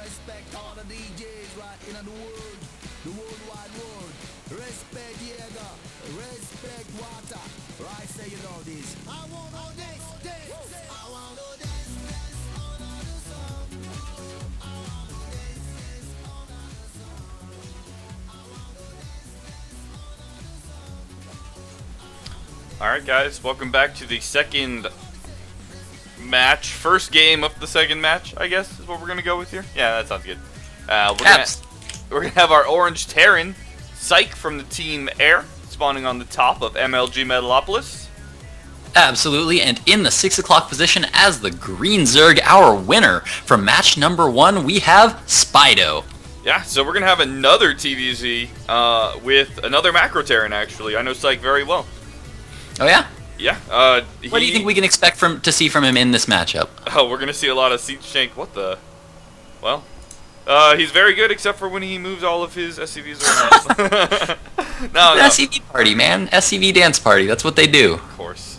Respect all the DJs right in the world wide world. Respect Jäger, respect Water. Right, say you know this. I want all this, I want all this, all of the song. I want all this, all of the song. I want all this, all of the song. Alright guys, welcome back to the second match. First game of the second match, I guess, is what we're going to go with here. Yeah, that sounds good. We're gonna have our Orange Terran, Psych from the team aiR, spawning on the top of MLG Metalopolis. Absolutely, and in the 6 o'clock position as the Green Zerg, our winner from match number 1, we have Spido. Yeah, so we're going to have another TVZ with another Macro Terran, actually. I know Psych very well. Oh yeah? Yeah. What do you think we can expect to see from him in this matchup? Oh, we're going to see a lot of Siege Tank. What the? Well, he's very good except for when he moves all of his SCVs around. No. SCV party, man. SCV dance party. That's what they do. Of course.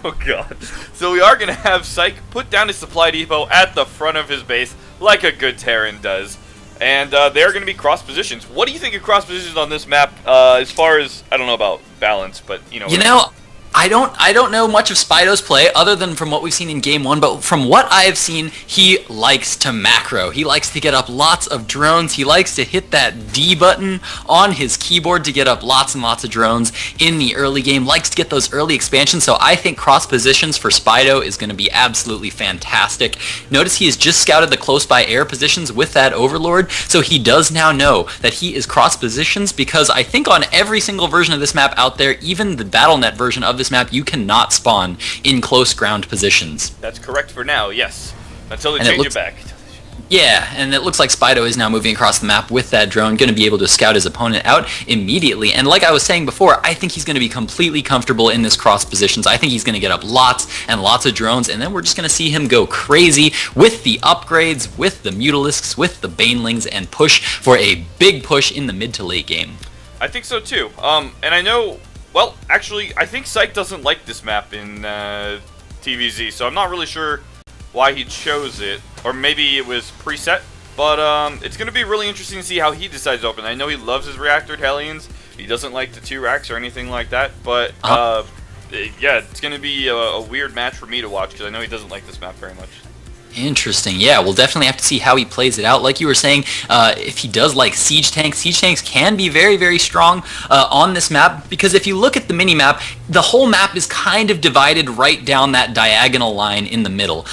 Oh, God. So we are going to have Psych put down his supply depot at the front of his base like a good Terran does. And they're going to be cross positions. What do you think of cross positions on this map as far as, I don't know about balance, but, you know. I don't know much of Spido's play other than from what we've seen in Game 1, but from what I have seen, he likes to macro. He likes to get up lots of drones. He likes to hit that D button on his keyboard to get up lots and lots of drones in the early game. Likes to get those early expansions, so I think cross positions for Spido is going to be absolutely fantastic. Notice he has just scouted the close by air positions with that Overlord, so he does now know that he is cross positions because I think on every single version of this map out there, even the BattleNet version of this map, you cannot spawn in close ground positions. That's correct for now, yes. Until they change it back. Yeah, and it looks like Spido is now moving across the map with that drone, going to be able to scout his opponent out immediately. And like I was saying before, I think he's going to be completely comfortable in this cross positions. I think he's going to get up lots and lots of drones, and then we're just going to see him go crazy with the upgrades, with the Mutalisks, with the Banelings, and push for a big push in the mid to late game. I think so too. And I know... Well, actually, I think Psych doesn't like this map in TVZ, so I'm not really sure why he chose it. Or maybe it was preset. But it's going to be really interesting to see how he decides to open. I know he loves his Reactored Hellions. He doesn't like the 2 racks or anything like that. But, yeah, it's going to be a weird match for me to watch because I know he doesn't like this map very much. Interesting. Yeah, we'll definitely have to see how he plays it out. Like you were saying, if he does like siege tanks can be very, very strong on this map because if you look at the mini-map, the whole map is kind of divided right down that diagonal line in the middle.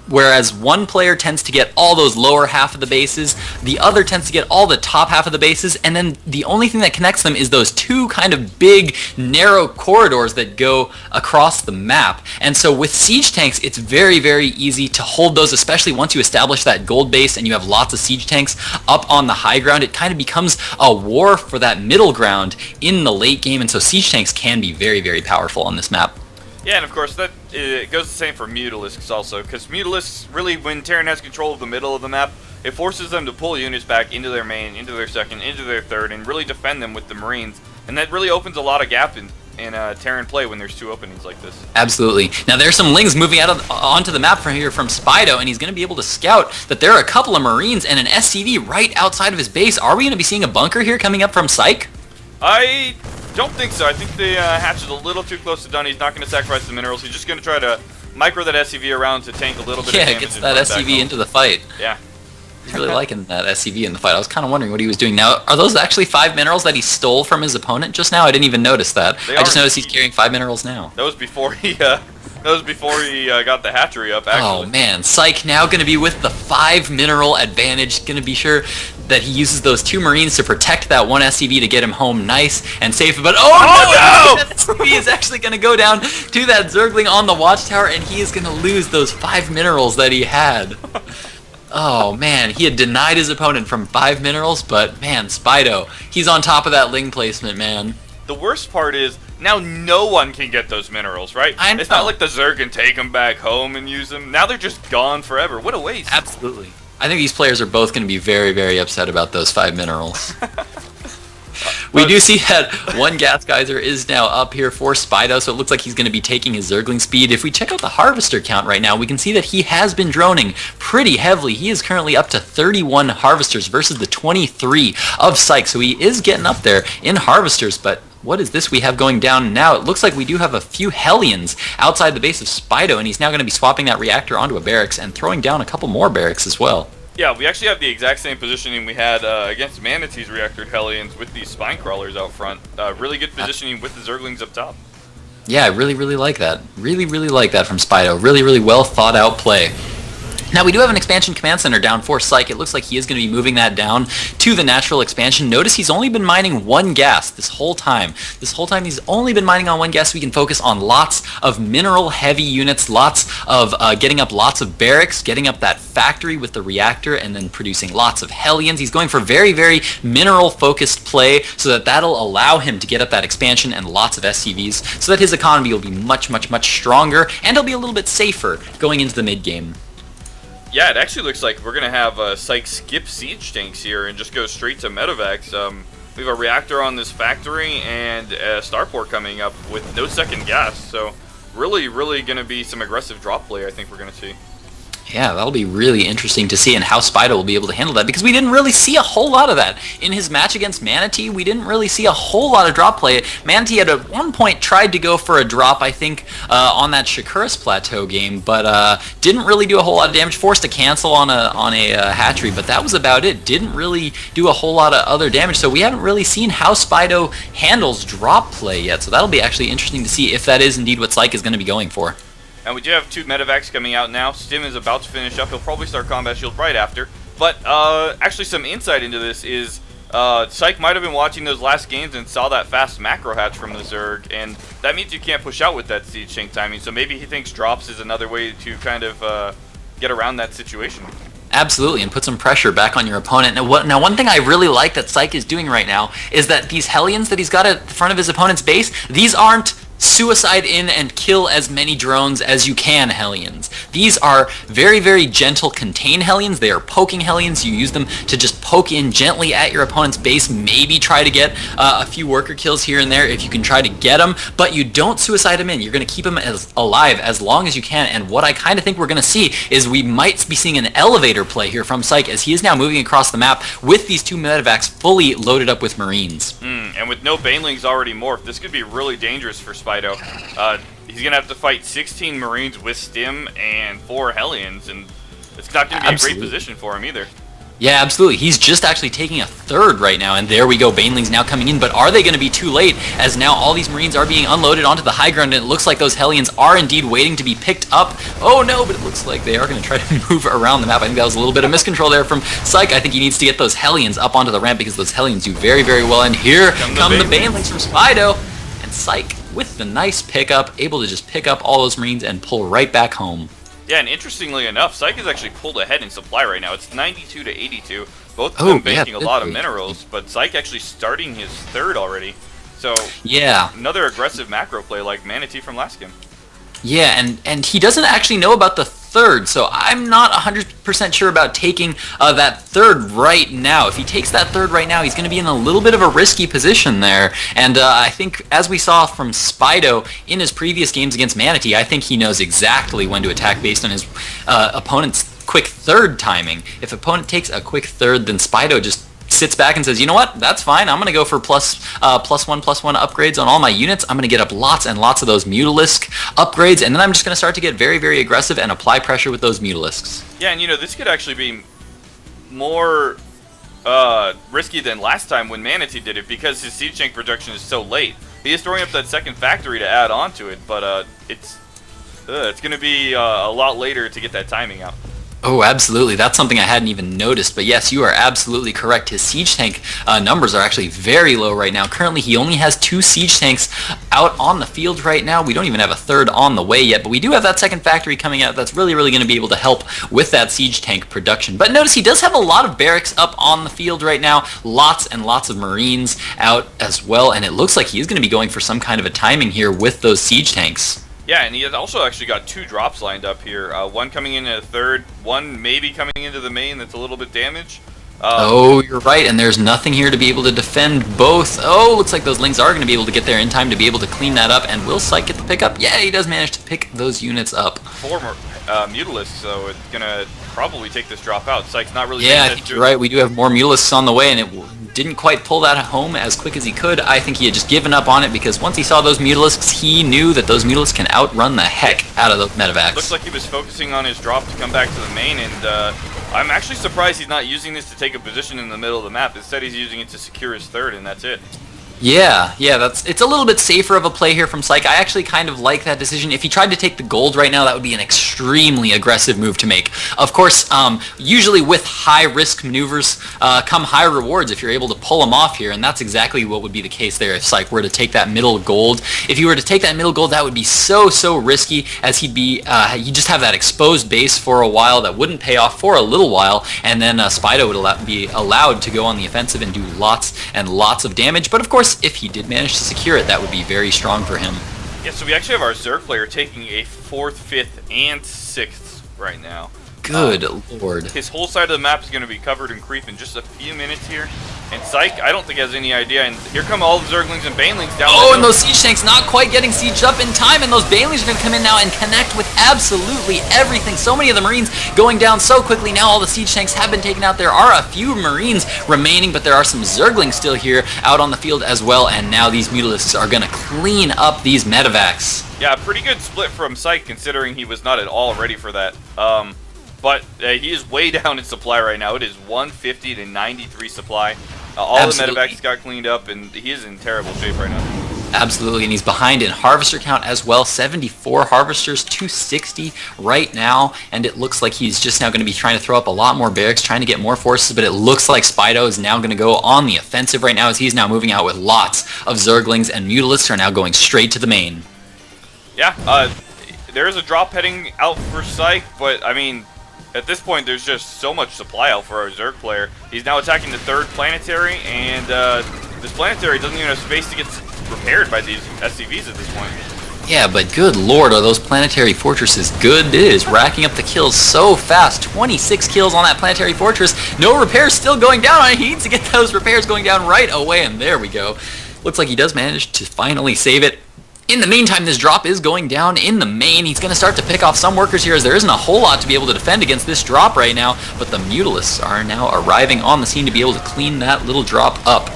Whereas one player tends to get all those lower half of the bases, the other tends to get all the top half of the bases, and then the only thing that connects them is those 2 kind of big, narrow corridors that go across the map. And so with siege tanks, it's very, very easy to hold those, especially once you establish that gold base and you have lots of siege tanks up on the high ground. It kind of becomes a war for that middle ground in the late game, and so siege tanks can be very, very powerful on this map. Yeah, and of course that it goes the same for Mutalisks also, because Mutalisks really, when Terran has control of the middle of the map, it forces them to pull units back into their main, into their second, into their third, and really defend them with the Marines, and that really opens a lot of gap in Terran play when there's two openings like this. Absolutely. Now there's some Lings moving onto the map from here from Spido, and he's going to be able to scout that there are a couple of Marines and an SCV right outside of his base. Are we going to be seeing a bunker here coming up from Psych? I don't think so. I think the hatch is a little too close to done. He's not going to sacrifice the minerals. He's just going to try to micro that SCV around to tank a little bit of damage. Yeah, gets that SCV into the fight. Yeah. He's really liking that SCV in the fight. I was kind of wondering what he was doing. Now, are those actually 5 minerals that he stole from his opponent just now? I didn't even notice that. I just noticed he's carrying 5 minerals now. That was before he got the hatchery up, actually. Oh man, Psych now going to be with the 5 mineral advantage. Going to be sure that he uses those 2 Marines to protect that one SCV to get him home nice and safe. But oh no! That SCV is actually going to go down to that Zergling on the watchtower, and he is going to lose those 5 minerals that he had. Oh man, he had denied his opponent from 5 minerals, but man, Spido, he's on top of that Ling placement, man. The worst part is, now no one can get those minerals, right? I know. It's not like the Zerg can take them back home and use them. Now they're just gone forever. What a waste. Absolutely. I think these players are both going to be very, very upset about those 5 minerals. We do see that one gas geyser is now up here for Spido, so it looks like he's going to be taking his Zergling speed. If we check out the harvester count right now, we can see that he has been droning pretty heavily. He is currently up to 31 harvesters versus the 23 of Psych, so he is getting up there in harvesters, but what is this we have going down now? It looks like we do have a few Hellions outside the base of Spido, and he's now going to be swapping that reactor onto a barracks and throwing down a couple more barracks as well. Yeah, we actually have the exact same positioning we had against Manatee's reactor Hellions with these spine crawlers out front. Really good positioning with the Zerglings up top. Yeah, I really, really like that. Really, really like that from Spido. Really, really well thought out play. Now, we do have an expansion command center down for Psych. It looks like he is going to be moving that down to the natural expansion. Notice he's only been mining 1 gas this whole time. This whole time he's only been mining on 1 gas, so we can focus on lots of mineral-heavy units, lots of getting up lots of barracks, getting up that factory with the reactor, and then producing lots of Hellions. He's going for very, very mineral-focused play, so that that'll allow him to get up that expansion and lots of SCVs, so that his economy will be much, much, much stronger, and he'll be a little bit safer going into the mid-game. Yeah, it actually looks like we're going to have Psych skip siege tanks here and just go straight to medevacs. We have a reactor on this factory and a starport coming up with no second gas. So really, really going to be some aggressive drop play I think we're going to see. Yeah, that'll be really interesting to see and how Spido will be able to handle that, because we didn't really see a whole lot of that. In his match against Manatee, we didn't really see a whole lot of drop play. Manatee had at one point tried to go for a drop, I think, on that Shakuras Plateau game, but didn't really do a whole lot of damage. Forced to cancel on a hatchery, but that was about it. Didn't really do a whole lot of other damage, so we haven't really seen how Spido handles drop play yet, so that'll be actually interesting to see if that is indeed what Psych is going to be going for. And we do have 2 medevacs coming out now. Stim is about to finish up. He'll probably start combat shield right after. But actually some insight into this is Psych might have been watching those last games and saw that fast macro hatch from the Zerg, and that means you can't push out with that siege tank timing. So maybe he thinks drops is another way to kind of get around that situation. Absolutely, and put some pressure back on your opponent. Now, one thing I really like that Psych is doing right now is that these Hellions that he's got at the front of his opponent's base, these aren't suicide in and kill as many drones as you can Hellions. These are very, very gentle contain Hellions. They are poking Hellions. You use them to just poke in gently at your opponent's base, maybe try to get a few worker kills here and there if you can try to get them, but you don't suicide them in. You're going to keep them as alive as long as you can, and what I kind of think we're going to see is we might be seeing an elevator play here from Psych as he is now moving across the map with these 2 medevacs fully loaded up with Marines. And with no Banelings already morphed, this could be really dangerous for Spido. He's going to have to fight 16 Marines with Stim and 4 Hellions, and it's not going to be a great position for him either. Yeah, absolutely. He's just actually taking a 3rd right now, and there we go. Banelings now coming in, but are they going to be too late as now all these Marines are being unloaded onto the high ground, and it looks like those Hellions are indeed waiting to be picked up. Oh no, but it looks like they are going to try to move around the map. I think that was a little bit of miscontrol there from Psych. I think he needs to get those Hellions up onto the ramp because those Hellions do very, very well, and here come the Banelings from Spido, and Psych with the nice pickup, able to just pick up all those Marines and pull right back home. Yeah, and interestingly enough, Psych is actually pulled ahead in supply right now. It's 92 to 82. Both of them banking a lot of minerals, but Psych actually starting his third already. So, yeah, another aggressive macro play like Manatee from last game. Yeah, and he doesn't actually know about the third, so I'm not 100% sure about taking that third right now. If he takes that third right now, he's going to be in a little bit of a risky position there. And I think, as we saw from Spido in his previous games against Manatee, I think he knows exactly when to attack based on his opponent's quick third timing. If opponent takes a quick third, then Spido just sits back and says, you know what, that's fine. I'm going to go for plus one upgrades on all my units. I'm going to get up lots and lots of those Mutalisk upgrades, and then I'm just going to start to get very, very aggressive and apply pressure with those Mutalisks. Yeah, and this could actually be more risky than last time when Manatee did it because his siege tank production is so late. He is throwing up that second factory to add on to it, but it's going to be a lot later to get that timing out. Oh, absolutely. That's something I hadn't even noticed. But yes, you are absolutely correct. His siege tank numbers are actually very low right now. Currently, he only has 2 siege tanks out on the field right now. We don't even have a third on the way yet, but we do have that second factory coming out that's really, really going to be able to help with that siege tank production. But notice he does have a lot of barracks up on the field right now. Lots and lots of Marines out as well, and it looks like he is going to be going for some kind of a timing here with those siege tanks. Yeah, and he has also actually got 2 drops lined up here. One coming in at a third, one maybe coming into the main that's a little bit damaged. Oh, you're right, and there's nothing here to be able to defend both. Oh, looks like those Lings are going to be able to get there in time to be able to clean that up. And will Psych get the pickup? Yeah, he does manage to pick those units up. 4 Mutalisks, so it's going to probably take this drop out. Psych's not really... Yeah, I think you're right. We do have more Mutalisks on the way, and it didn't quite pull that home as quick as he could. I think he had just given up on it because once he saw those Mutalisks, he knew that those Mutalisks can outrun the heck out of those medevacs. Looks like he was focusing on his drop to come back to the main, and I'm actually surprised he's not using this to take a position in the middle of the map. Instead, he's using it to secure his third, and that's it. Yeah, it's a little bit safer of a play here from Psych. I actually kind of like that decision. If he tried to take the gold right now, that would be an extremely aggressive move to make. Of course, usually with high-risk maneuvers come high rewards if you're able to pull them off here, and that's exactly what would be the case there if Psych were to take that middle gold. If he were to take that middle gold, that would be so risky, as he'd just have that exposed base for a while that wouldn't pay off for a little while, and then Spido would be allowed to go on the offensive and do lots and lots of damage. But of course, if he did manage to secure it, that would be very strong for him. Yeah, so we actually have our Zerg player taking a 4th, 5th, and 6th right now. Good lord. His whole side of the map is going to be covered in creep in just a few minutes here. And Psych, I don't think has any idea. And here come all the Zerglings and Banelings down. Oh, and those siege tanks not quite getting sieged up in time. And those Banelings are going to come in now and connect with absolutely everything. So many of the Marines going down so quickly. Now all the siege tanks have been taken out. There are a few Marines remaining, but there are some Zerglings still here out on the field as well. And now these Mutalisks are going to clean up these medevacs. Yeah, pretty good split from Psych considering he was not at all ready for that. But he is way down in supply right now. It is 150 to 93 supply. All Absolutely. the medevacs got cleaned up, and he is in terrible shape right now. Absolutely, and he's behind in harvester count as well. 74 harvesters, 260 right now, and it looks like he's just now going to be trying to throw up a lot more barracks, trying to get more forces, but it looks like Spido is now going to go on the offensive right now as he's now moving out with lots of Zerglings, and Mutalisks are now going straight to the main. Yeah, there is a drop heading out for Psych, but, I mean, at this point, there's just so much supply out for our Zerg player. He's now attacking the 3rd planetary, and this planetary doesn't even have space to get repaired by these SCVs at this point. Yeah, but good lord, are those planetary fortresses good? It is racking up the kills so fast. 26 kills on that planetary fortress. No repairs still going down on it. He needs to get those repairs going down right away, and there we go. Looks like he does manage to finally save it. In the meantime, this drop is going down in the main. He's going to start to pick off some workers here as there isn't a whole lot to be able to defend against this drop right now, but the Mutalisks are now arriving on the scene to be able to clean that little drop up.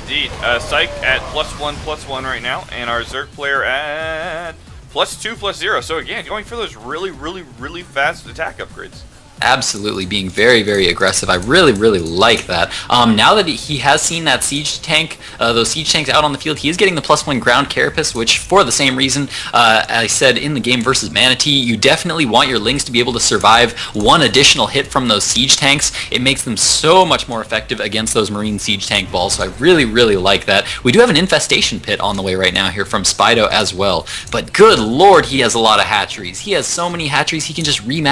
Indeed. Psych at +1/+1 right now, and our Zerg player at +2/+0. So again, going for those really fast attack upgrades. Absolutely, being very, very aggressive. I really, really like that. Now that he has seen that siege tank, those siege tanks out on the field, he is getting the +1 ground carapace, which for the same reason I said in the game versus Manatee, you definitely want your Lings to be able to survive one additional hit from those siege tanks. It makes them so much more effective against those Marine siege tank balls, so I really, really like that. We do have an infestation pit on the way right now here from Spido as well, but good lord, he has a lot of hatcheries. He has so many hatcheries, he can just remax